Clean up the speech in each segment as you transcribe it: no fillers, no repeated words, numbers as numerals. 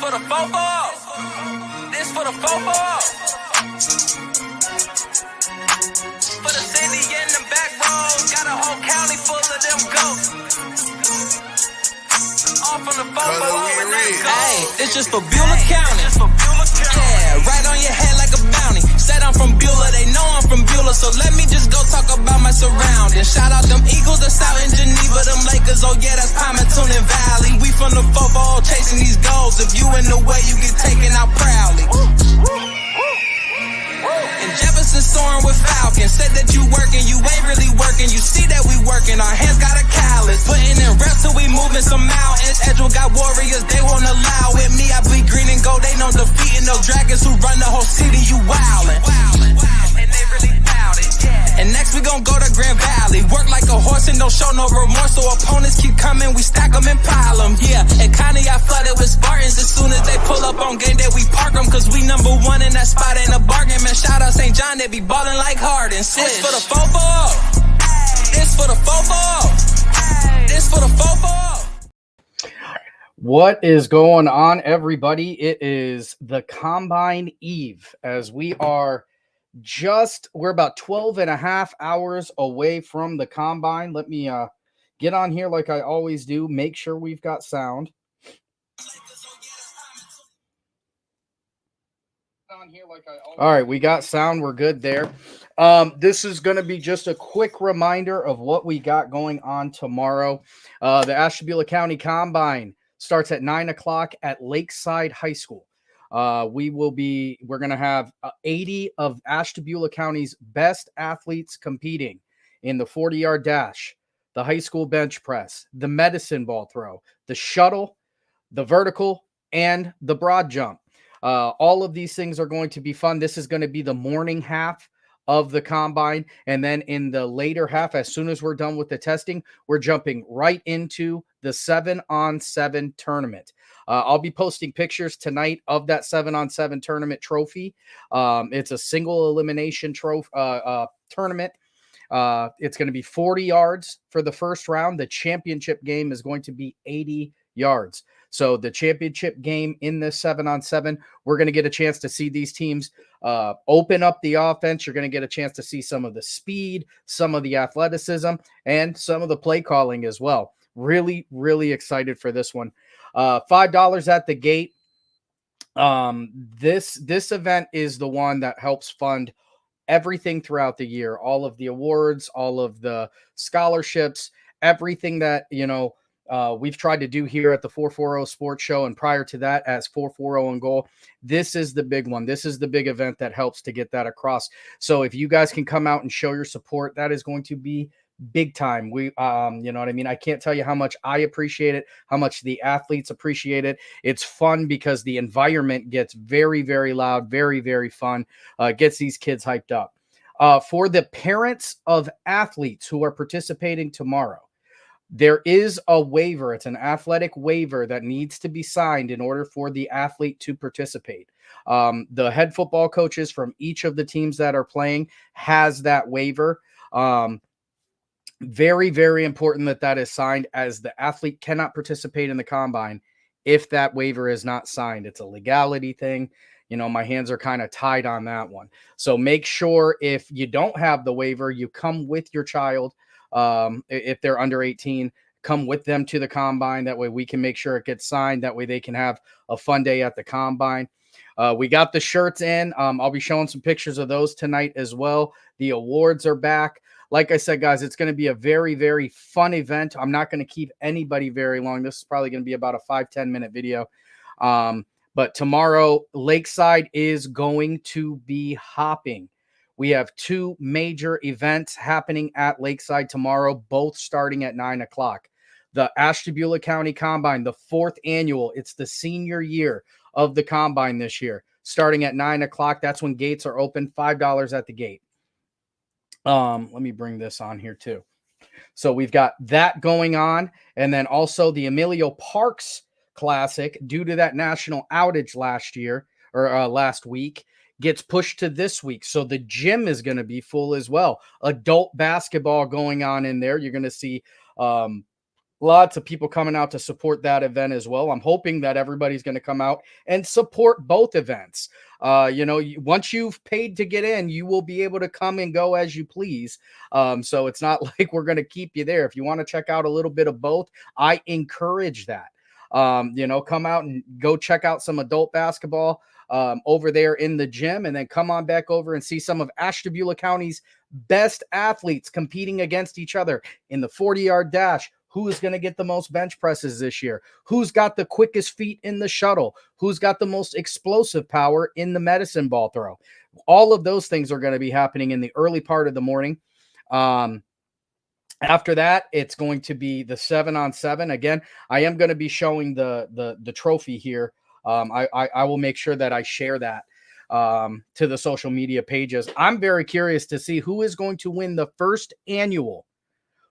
for the fofo. This for the fofo. For the city and the back roads, got a whole county full of them ghosts. All from the fofo and that gold. Hey, it's just for Beulah County. Yeah, right on your head like a bounty. Said I'm from Beulah, they know I'm from Beulah, so let me just go talk about my surroundings. Shout out them Eagles that's out in Geneva, them Lakers, oh yeah, that's Palmetto and Valley. We from the fofo chasing these goals. If you in the way, you get taken out proudly. And Jefferson soaring with Falcons. Said that you working, you ain't really working. You see that we working, our hands got a callus. Putting in reps till we moving some mountains. Edgewell got warriors, they won't allow it. Me, I bleed green and gold, they know defeating those dragons who run the whole city, you wildin'. And they really bout it, yeah. And next we gon' go to Grand Valley. Work like a horse and don't show no remorse. So opponents keep coming, we stack them and pile them, yeah. And Connie, I flooded with Spartans. As soon as they pull up on game day, we park them. Cause we number one in that spot, ain't a bargain. Man, shout out St. John, they be ballin' like Harden. This for the fofo. This for the fofo. This for the fofo. What is going on, everybody? It is the Combine Eve as we're about 12 and a half hours away from the Combine. Let me get on here like I always do. Make sure we've got sound. All right, we got sound. We're good there. This is going to be just a quick reminder of what we got going on tomorrow. The Ashtabula County Combine starts at 9 o'clock at Lakeside High School. We're going to have 80 of Ashtabula County's best athletes competing in the 40-yard dash, the high school bench press, the medicine ball throw, the shuttle, the vertical, and the broad jump. All of these things are going to be fun. This is going to be the morning half of the Combine. And then in the later half, as soon as we're done with the testing, we're jumping right into the 7-on-7 tournament. I'll be posting pictures tonight of that 7-on-7 tournament trophy. It's a single elimination tournament. It's going to be 40 yards for the first round. The championship game is going to be 80 yards. So the championship game in this 7-on-7, we're going to get a chance to see these teams open up the offense. You're going to get a chance to see some of the speed, some of the athleticism, and some of the play calling as well. Really, really excited for this one. $5 at the gate. This event is the one that helps fund everything throughout the year. All of the awards, all of the scholarships, everything that, we've tried to do here at the 440 Sports Show, and prior to that as 440 and Goal. This is the big one. This is the big event that helps to get that across. So if you guys can come out and show your support, that is going to be big time. We, you know what I mean? I can't tell you how much I appreciate it, how much the athletes appreciate it. It's fun because the environment gets very, very loud, very, very fun, gets these kids hyped up. For the parents of athletes who are participating tomorrow, there is a waiver. It's an athletic waiver that needs to be signed in order for the athlete to participate. The head football coaches from each of the teams that are playing has that waiver. Very, very important that is signed, as the athlete cannot participate in the Combine if that waiver is not signed. It's a legality thing. My hands are kind of tied on that one. So make sure if you don't have the waiver, you come with your child. If they're under 18, come with them to the Combine. That way we can make sure it gets signed. That way they can have a fun day at the Combine. We got the shirts in. I'll be showing some pictures of those tonight as well. The awards are back. Like I said, guys, it's going to be a very, very fun event. I'm not going to keep anybody very long. This is probably going to be about a 5-10 minute video. But tomorrow, Lakeside is going to be hopping. We have two major events happening at Lakeside tomorrow, both starting at 9 o'clock. The Ashtabula County Combine, the 4th annual. It's the senior year of the Combine this year, starting at 9 o'clock. That's when gates are open, $5 at the gate. Let me bring this on here too. So we've got that going on. And then also the Emilio Parks Classic, due to that national outage last week, gets pushed to this week. So the gym is going to be full as well. Adult basketball going on in there. You're going to see lots of people coming out to support that event as well. I'm hoping that everybody's going to come out and support both events. Once you've paid to get in, you will be able to come and go as you please. So it's not like we're going to keep you there. If you want to check out a little bit of both, I encourage that. Come out and go check out some adult basketball over there in the gym, and then come on back over and see some of Ashtabula County's best athletes competing against each other in the 40-yard dash. Who is going to get the most bench presses this year? Who's got the quickest feet in the shuttle? Who's got the most explosive power in the medicine ball throw? All of those things are going to be happening in the early part of the morning. After that, it's going to be the 7-on-7. Again, I am going to be showing the trophy here. I will make sure that I share that to the social media pages. I'm very curious to see who is going to win the first annual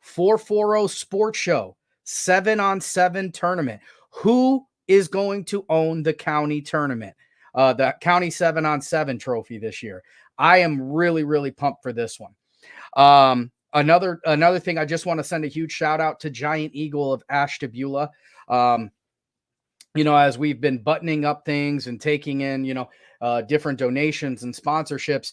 440 Sports Show 7-on-7 tournament. Who is going to own the county tournament, the county 7-on-7 trophy this year? I am really, really pumped for this one. Another thing, I just want to send a huge shout out to Giant Eagle of Ashtabula. As we've been buttoning up things and taking in, different donations and sponsorships,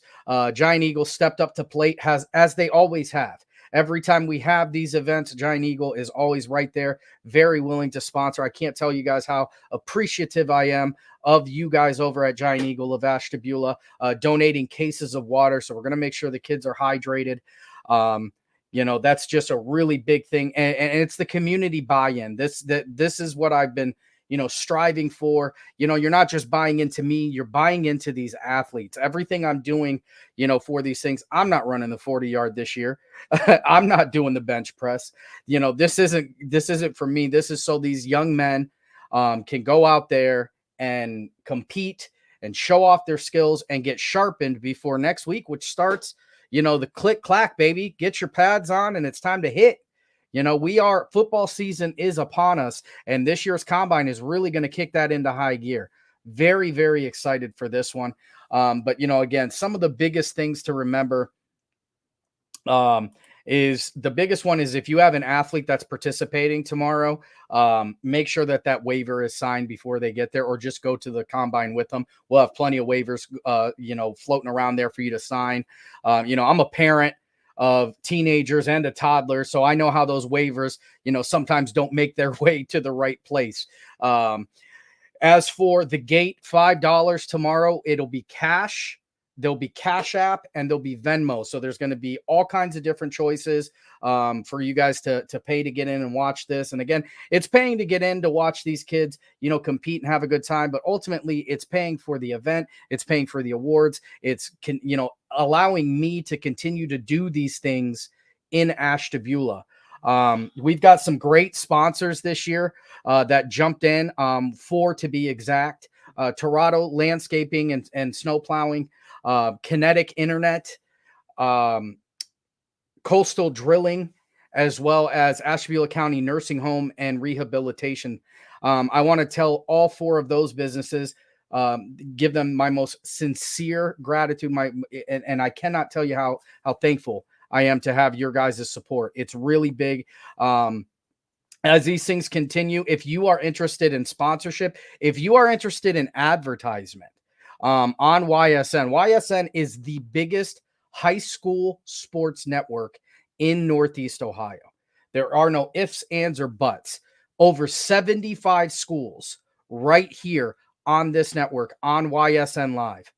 Giant Eagle stepped up to plate, as they always have. Every time we have these events, Giant Eagle is always right there, very willing to sponsor. I can't tell you guys how appreciative I am of you guys over at Giant Eagle of Ashtabula, donating cases of water. So we're going to make sure the kids are hydrated. That's just a really big thing. And it's the community buy-in. This is what I've been, striving for. You're not just buying into me, you're buying into these athletes. Everything I'm doing, for these things, I'm not running the 40-yard this year. I'm not doing the bench press. This isn't for me. This is so these young men can go out there and compete and show off their skills and get sharpened before next week, which starts, the click clack, baby. Get your pads on and it's time to hit. Football season is upon us, and this year's combine is really going to kick that into high gear. Very, very excited for this one. But again, some of the biggest things to remember is the biggest one is if you have an athlete that's participating tomorrow, make sure that waiver is signed before they get there, or just go to the combine with them. We'll have plenty of waivers, floating around there for you to sign. I'm a parent of teenagers and a toddler, so I know how those waivers, sometimes don't make their way to the right place. As for the gate, $5 tomorrow, it'll be cash. There'll be Cash App and there'll be Venmo. So there's going to be all kinds of different choices for you guys to pay to get in and watch this. And again, it's paying to get in to watch these kids, compete and have a good time. But ultimately, it's paying for the event. It's paying for the awards. It's, allowing me to continue to do these things in Ashtabula. We've got some great sponsors this year that jumped in, 4 to be exact. Torado Landscaping and Snow Plowing, Kinetic Internet, Coastal Drilling, as well as Ashtabula County Nursing Home and Rehabilitation. I want to tell all 4 of those businesses, give them my most sincere gratitude. And I cannot tell you how thankful I am to have your guys' support. It's really big. As these things continue, if you are interested in sponsorship, if you are interested in advertisement, on YSN is the biggest high school sports network in Northeast Ohio. There are no ifs, ands, or buts. Over 75 schools right here on this network on YSN Live,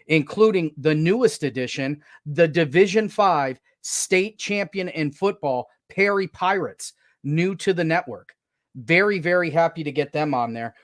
including the newest edition, the Division 5 state champion in football, Perry Pirates, new to the network. Very, very happy to get them on there.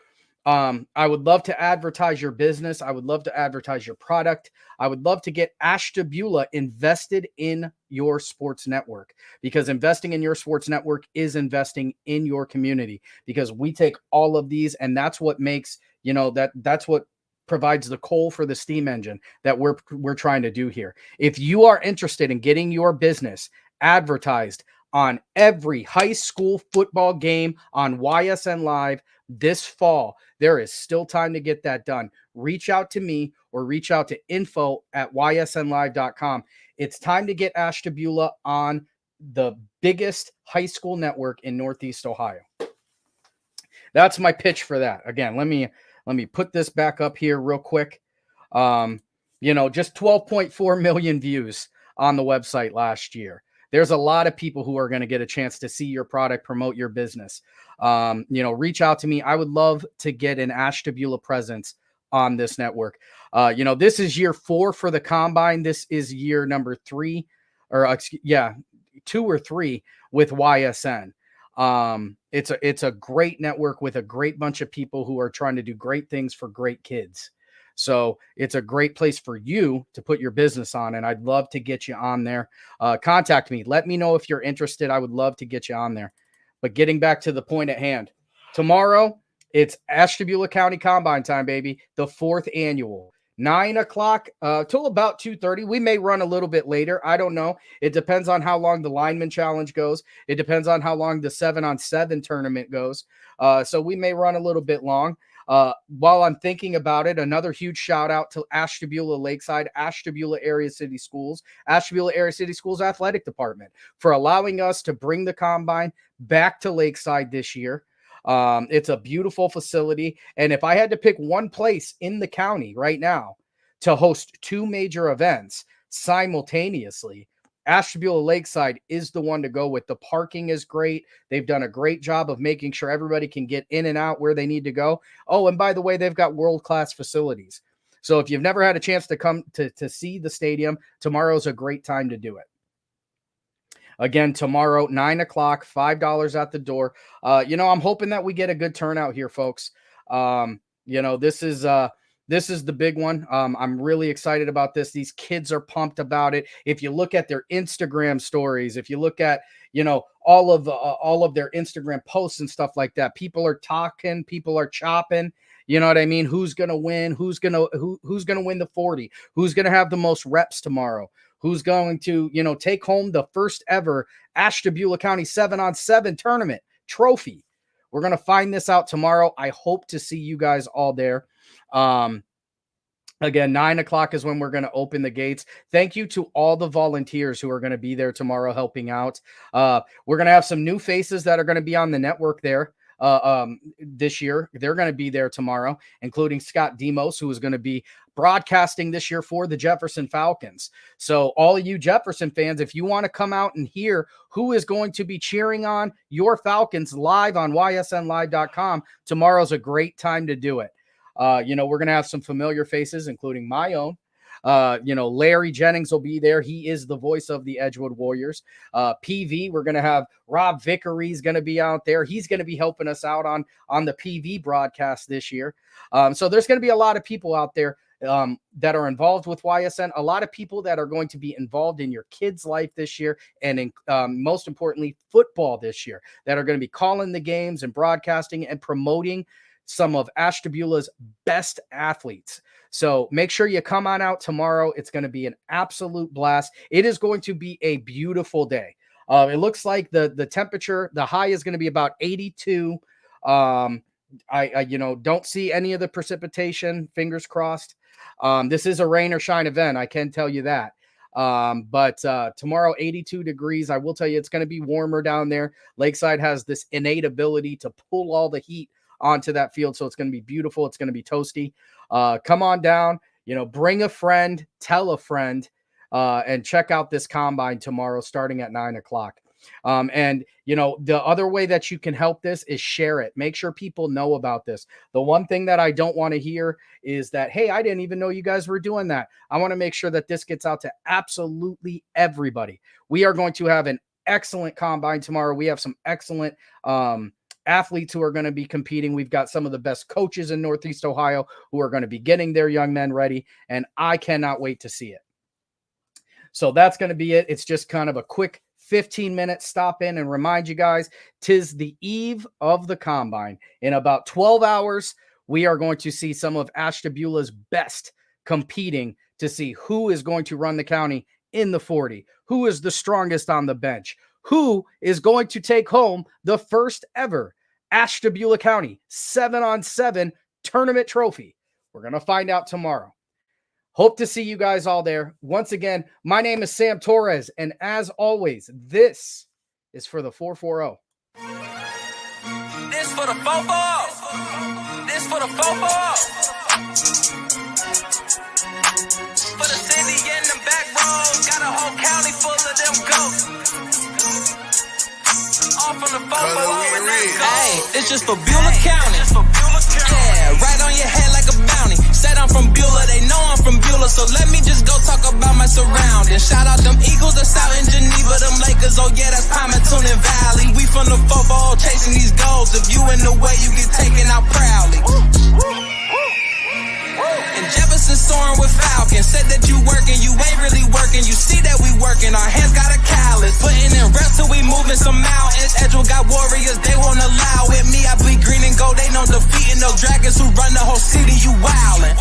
I would love to advertise your business. I would love to advertise your product. I would love to get Ashtabula invested in your sports network, because investing in your sports network is investing in your community, because we take all of these, and that's what makes, that's what provides the coal for the steam engine that we're trying to do here. If you are interested in getting your business advertised on every high school football game on YSN Live this fall, there is still time to get that done. Reach out to me or reach out to info@ysnlive.com. It's time to get Ashtabula on the biggest high school network in Northeast Ohio. That's my pitch for that. Again, let me put this back up here real quick. Just 12.4 million views on the website last year. There's a lot of people who are going to get a chance to see your product, promote your business. Reach out to me. I would love to get an Ashtabula presence on this network. This is year 4 for the Combine. This is year number 3, 2 or 3 with YSN. It's a great network with a great bunch of people who are trying to do great things for great kids. So it's a great place for you to put your business on, and I'd love to get you on there. Contact me. Let me know if you're interested. I would love to get you on there. But getting back to the point at hand, tomorrow it's Ashtabula County Combine time, baby. The 4th annual. 9 o'clock till about 2:30. We may run a little bit later. I don't know. It depends on how long the lineman challenge goes. It depends on how long the 7-on-7 tournament goes. So we may run a little bit long. While I'm thinking about it, another huge shout out to Ashtabula Lakeside, Ashtabula Area City Schools, Ashtabula Area City Schools Athletic Department for allowing us to bring the Combine back to Lakeside this year. It's a beautiful facility. And if I had to pick one place in the county right now to host 2 major events simultaneously, Ashtabula Lakeside is the one to go with. The parking is great. They've done a great job of making sure everybody can get in and out where they need to go. Oh, and by the way, they've got world-class facilities. So if you've never had a chance to come to see the stadium, tomorrow's a great time to do it. Again, tomorrow, 9 o'clock, $5 at the door. I'm hoping that we get a good turnout here, folks. This is the big one. I'm really excited about this. These kids are pumped about it. If you look at their Instagram stories, if you look at, all of their Instagram posts and stuff like that, people are talking, people are chopping. You know what I mean? Who's going to win? Who's going to win the 40? Who's going to have the most reps tomorrow? Who's going to, take home the first ever Ashtabula County 7-on-7 tournament trophy? We're going to find this out tomorrow. I hope to see you guys all there. Again, 9 o'clock is when we're going to open the gates. Thank you to all the volunteers who are going to be there tomorrow helping out. We're going to have some new faces that are going to be on the network there this year. They're going to be there tomorrow, including Scott Demos, who is going to be broadcasting this year for the Jefferson Falcons. So all of you Jefferson fans, if you want to come out and hear who is going to be cheering on your Falcons live on ysnlive.com, tomorrow's a great time to do it. We're going to have some familiar faces, including my own. Larry Jennings will be there. He is the voice of the Edgewood Warriors. PV, we're going to have Rob Vickery's going to be out there. He's going to be helping us out on the PV broadcast this year. So there's going to be a lot of people out there that are involved with YSN, a lot of people that are going to be involved in your kids' life this year, and most importantly, football this year, that are going to be calling the games and broadcasting and promoting some of Ashtabula's best athletes. So make sure you come on out tomorrow. It's going to be an absolute blast. It is going to be a beautiful day. It looks like the temperature, the high is going to be about 82. I don't see any of the precipitation, fingers crossed. This is a rain or shine event. I can tell you that. But tomorrow, 82 degrees. I will tell you, it's going to be warmer down there. Lakeside has this innate ability to pull all the heat onto that field. So it's going to be beautiful. It's going to be toasty. Come on down, bring a friend, tell a friend, and check out this combine tomorrow, starting at 9 o'clock. The other way that you can help this is share it. Make sure people know about this. The one thing that I don't want to hear is that, hey, I didn't even know you guys were doing that. I want to make sure that this gets out to absolutely everybody. We are going to have an excellent combine tomorrow. We have some excellent, athletes who are going to be competing. We've got some of the best coaches in Northeast Ohio who are going to be getting their young men ready, and I cannot wait to see it. So that's going to be it. It's just kind of a quick 15-minute stop in and remind you guys, 'tis the eve of the combine. In about 12 hours, we are going to see some of Ashtabula's best competing to see who is going to run the county in the 40, who is the strongest on the bench, who is going to take home the first ever Ashtabula County 7-on-7 tournament trophy. We're going to find out tomorrow. Hope to see you guys all there. Once again, my name is Sam Torres, and as always, this is for the 440. This for the 440. This for the 440. For the city and the back roads, got a whole county full of them ghosts. All from the 440 and let's go. Hey, it's just for Beulah County. Yeah, right on your head like a bounty. Said I'm from Beulah, they know I'm from Beulah, so let me just go talk about my surroundings. Shout out them Eagles that's out in Geneva, them Lakers, oh yeah, that's Palmerton and Valley. We from the 440 chasing these goals. If you in the way, you get taken out proudly. And Jefferson soaring with Falcons. Said that you working, you ain't really working. You see that we working, our hands got a callus. Putting in reps till we moving some mountains. Edgewood got warriors, they won't allow it. Me, I bleed green and gold, they know defeating those dragons who run the whole city. You wildin'.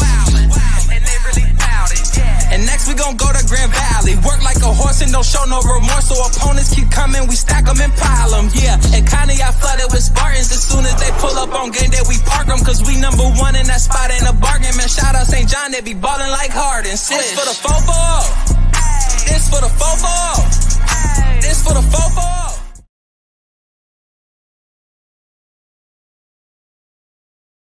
And they really bout it. And next we gon' go to Grand Valley. Work like a horse and don't show no remorse. So opponents keep coming, we stack them and pile them. Yeah, and Connie I flooded with Spartans. As soon as they pull up on game day, we park them. Cause we number one in that spot, ain't a bargain. Man, shout out St. John, they be ballin' like Harden. This for the 440. This for the 440. This for the 440.